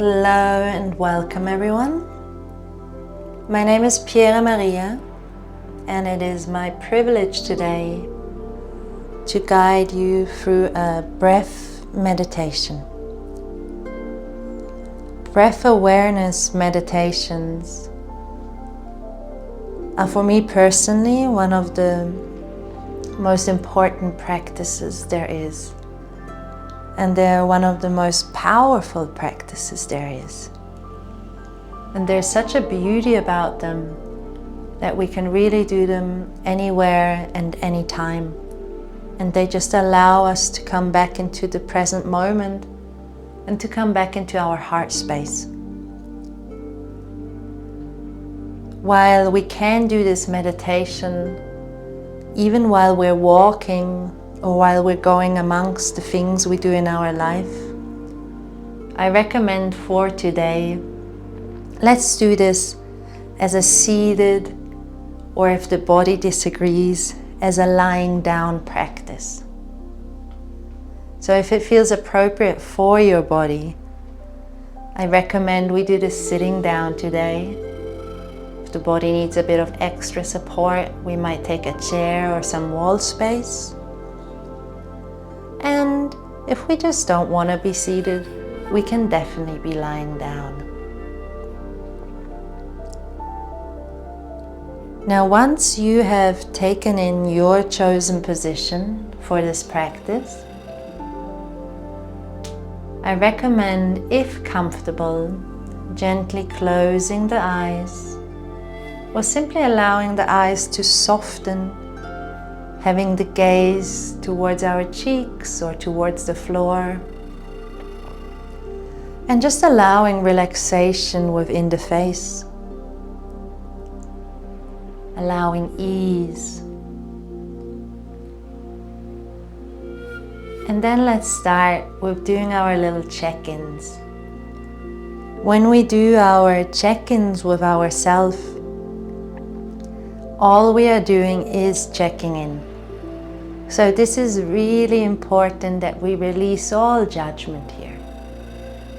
Hello and welcome everyone. My name is Piera Maria and it is my privilege today to guide you through a breath meditation. Breath awareness meditations are for me personally one of the most important practices there is. And they're one of the most powerful practices there is. And there's such a beauty about them that we can really do them anywhere and anytime. And they just allow us to come back into the present moment and to come back into our heart space. While we can do this meditation, even while we're walking or while we're going amongst the things we do in our life, I recommend for today, let's do this as a seated, or if the body disagrees, as a lying down practice. So if it feels appropriate for your body, I recommend we do this sitting down today. If the body needs a bit of extra support, we might take a chair or some wall space. And if we just don't want to be seated, we can definitely be lying down. Now, once you have taken in your chosen position for this practice, I recommend, if comfortable, gently closing the eyes or simply allowing the eyes to soften, having the gaze towards our cheeks or towards the floor, and just allowing relaxation within the face, allowing ease. And then let's start with doing our little check-ins. When we do our check-ins with ourselves, all we are doing is checking in. So this is really important that we release all judgment here.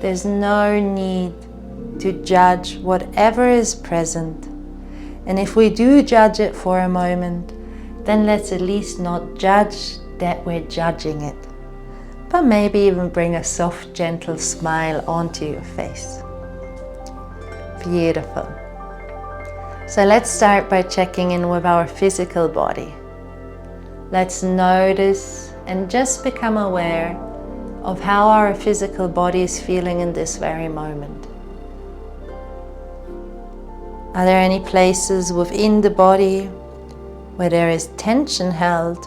There's no need to judge whatever is present. And if we do judge it for a moment, then let's at least not judge that we're judging it, but maybe even bring a soft, gentle smile onto your face. Beautiful. So let's start by checking in with our physical body. Let's notice and just become aware of how our physical body is feeling in this very moment. Are there any places within the body where there is tension held?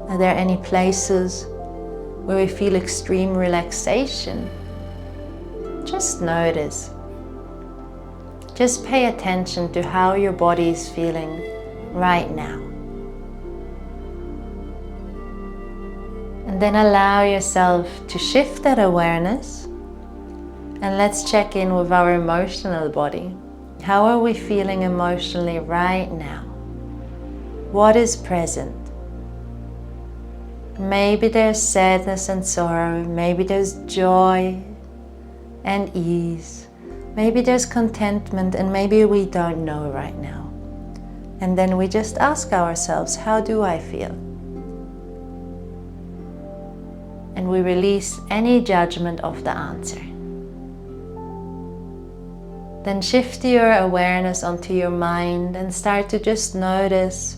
Are there any places where we feel extreme relaxation? Just notice. Just pay attention to how your body is feeling right now. And then allow yourself to shift that awareness, and let's check in with our emotional body. How are we feeling emotionally right now? What is present? Maybe there's sadness and sorrow, maybe there's joy and ease, maybe there's contentment, and maybe we don't know right now. And then we just ask ourselves, how do I feel? And we release any judgment of the answer. Then shift your awareness onto your mind and start to just notice,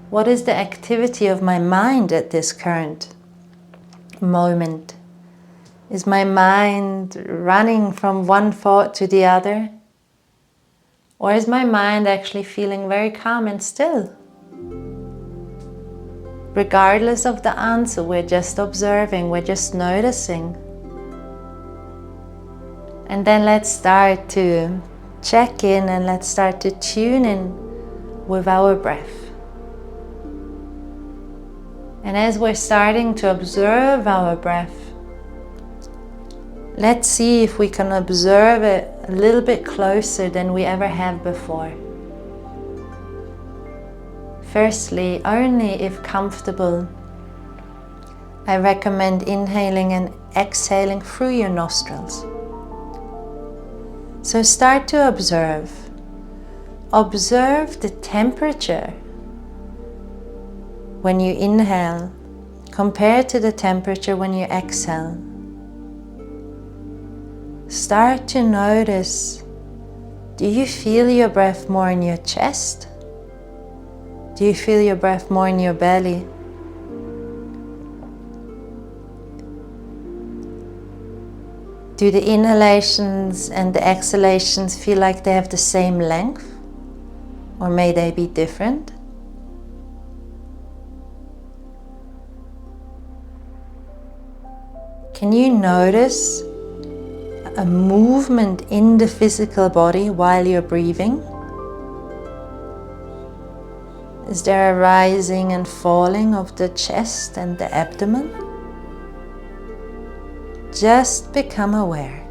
what is the activity of my mind at this current moment? Is my mind running from one thought to the other? Or is my mind actually feeling very calm and still? Regardless of the answer, we're just observing, we're just noticing. And then let's start to check in and let's start to tune in with our breath. And as we're starting to observe our breath, let's see if we can observe it a little bit closer than we ever have before. Firstly, only if comfortable, I recommend inhaling and exhaling through your nostrils. So start to observe. Observe the temperature when you inhale compared to the temperature when you exhale. Start to notice, do you feel your breath more in your chest? Do you feel your breath more in your belly? Do the inhalations and the exhalations feel like they have the same length? Or may they be different? Can you notice a movement in the physical body while you're breathing? Is there a rising and falling of the chest and the abdomen? Just become aware.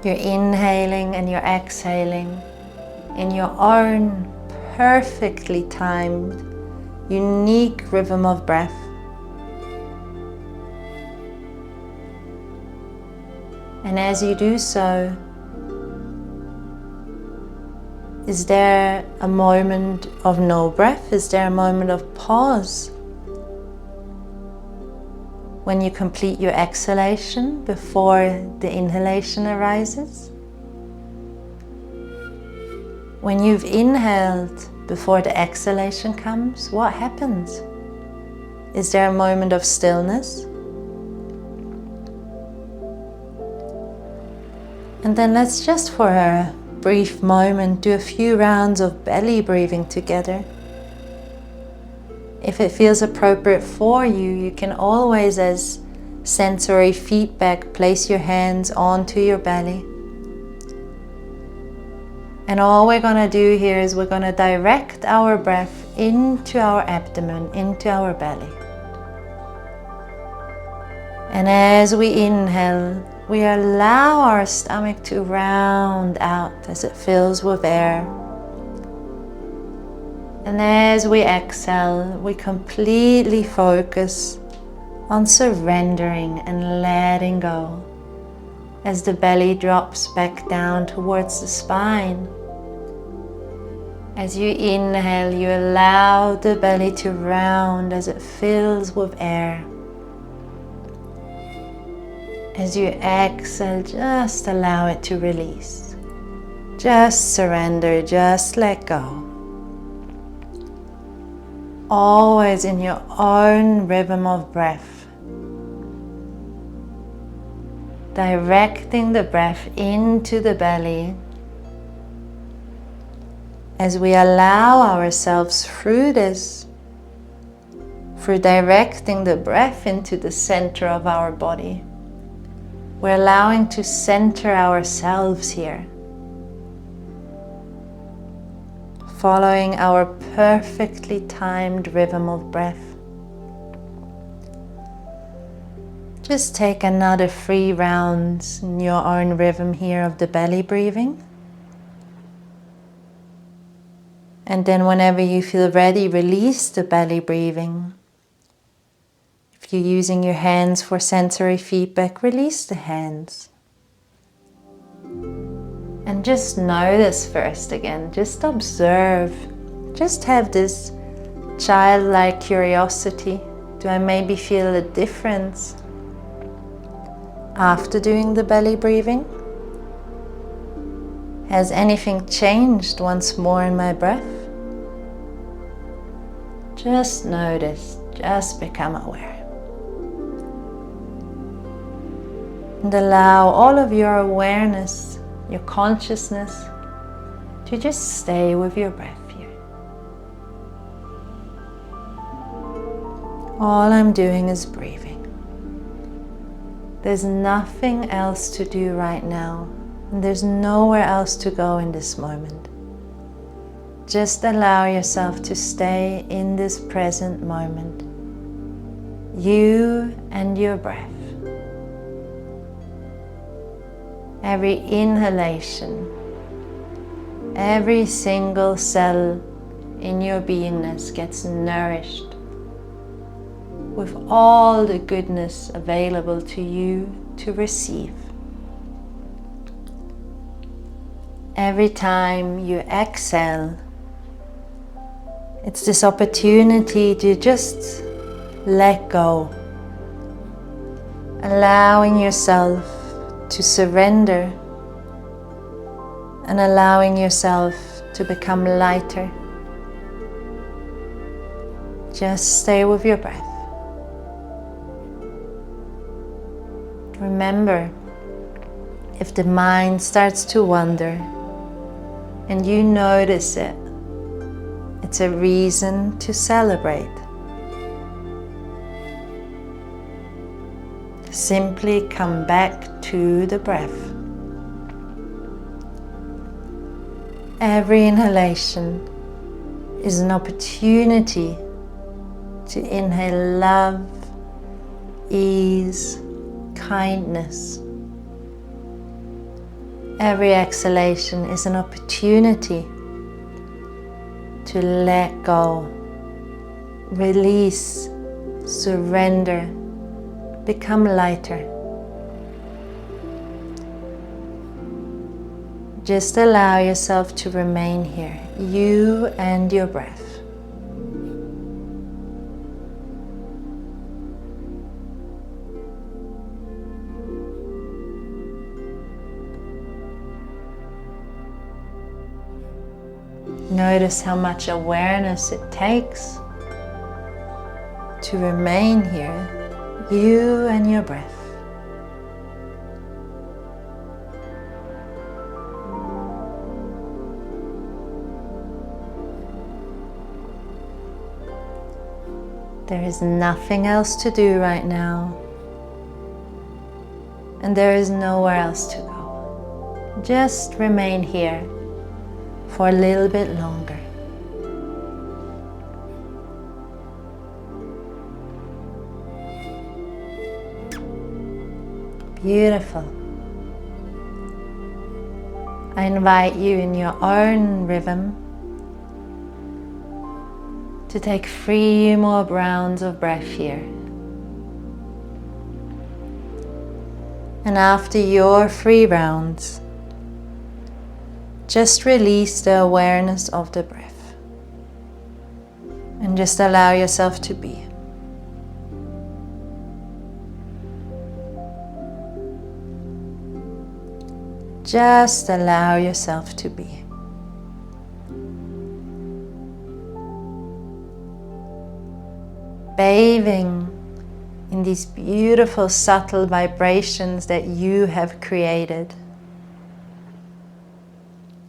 You're inhaling and you're exhaling in your own perfectly timed, unique rhythm of breath. And as you do so, is there a moment of no breath? Is there a moment of pause? When you complete your exhalation before the inhalation arises? When you've inhaled before the exhalation comes, what happens? Is there a moment of stillness? And then let's just for a brief moment do a few rounds of belly breathing together. If it feels appropriate for you, you can always, as sensory feedback, place your hands onto your belly. And all we're going to do here is we're going to direct our breath into our abdomen, into our belly. And as we inhale, we allow our stomach to round out as it fills with air. And as we exhale, we completely focus on surrendering and letting go as the belly drops back down towards the spine. As you inhale, you allow the belly to round as it fills with air. As you exhale, just allow it to release. Just surrender, just let go. Always in your own rhythm of breath. Directing the breath into the belly as we allow ourselves through this, through directing the breath into the center of our body. We're allowing to center ourselves here, following our perfectly timed rhythm of breath. Just take another 3 rounds in your own rhythm here of the belly breathing. And then whenever you feel ready, release the belly breathing. If you're using your hands for sensory feedback, release the hands. And just notice first again, just observe. Just have this childlike curiosity. Do I maybe feel a difference after doing the belly breathing? Has anything changed once more in my breath? Just notice, just become aware. And allow all of your awareness, your consciousness, to just stay with your breath here. All I'm doing is breathing. There's nothing else to do right now, and there's nowhere else to go in this moment. Just allow yourself to stay in this present moment, you and your breath. Every inhalation, every single cell in your beingness gets nourished with all the goodness available to you to receive. Every time you exhale, it's this opportunity to just let go, allowing yourself to surrender and allowing yourself to become lighter. Just stay with your breath. Remember, if the mind starts to wander and you notice it, it's a reason to celebrate. Simply come back to the breath. Every inhalation is an opportunity to inhale love, ease, kindness. Every exhalation is an opportunity to let go, release, surrender, become lighter. Just allow yourself to remain here, you and your breath. Notice how much awareness it takes to remain here, you and your breath. There is nothing else to do right now, and there is nowhere else to go. Just remain here for a little bit longer. Beautiful. I invite you in your own rhythm to take 3 more rounds of breath here. And after your 3 rounds, just release the awareness of the breath and just allow yourself to be. Just allow yourself to be. Bathing in these beautiful subtle vibrations that you have created.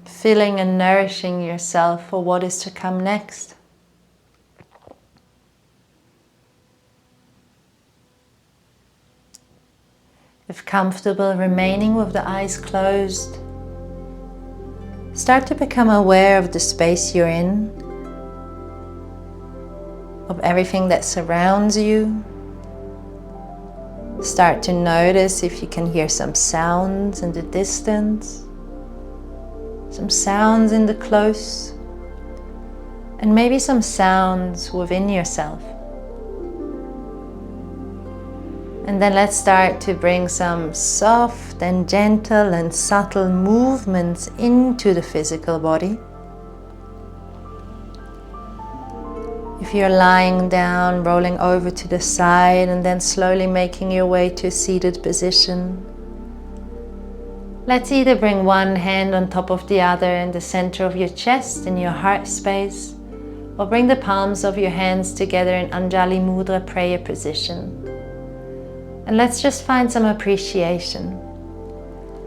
Filling and nourishing yourself for what is to come next. If comfortable, remaining with the eyes closed, start to become aware of the space you're in, of everything that surrounds you. Start to notice if you can hear some sounds in the distance, some sounds in the close, and maybe some sounds within yourself. And then let's start to bring some soft and gentle and subtle movements into the physical body. If you're lying down, rolling over to the side and then slowly making your way to a seated position. Let's either bring one hand on top of the other in the center of your chest, in your heart space, or bring the palms of your hands together in Anjali Mudra prayer position. And let's just find some appreciation.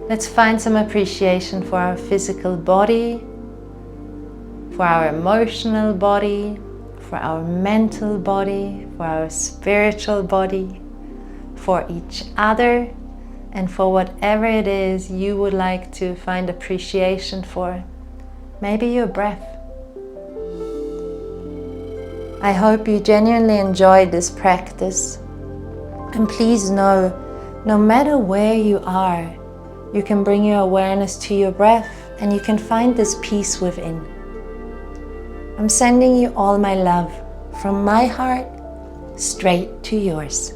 Let's find some appreciation for our physical body, for our emotional body, for our mental body, for our spiritual body, for each other, and for whatever it is you would like to find appreciation for. Maybe your breath. I hope you genuinely enjoyed this practice. And please know, no matter where you are, you can bring your awareness to your breath and you can find this peace within. I'm sending you all my love from my heart straight to yours.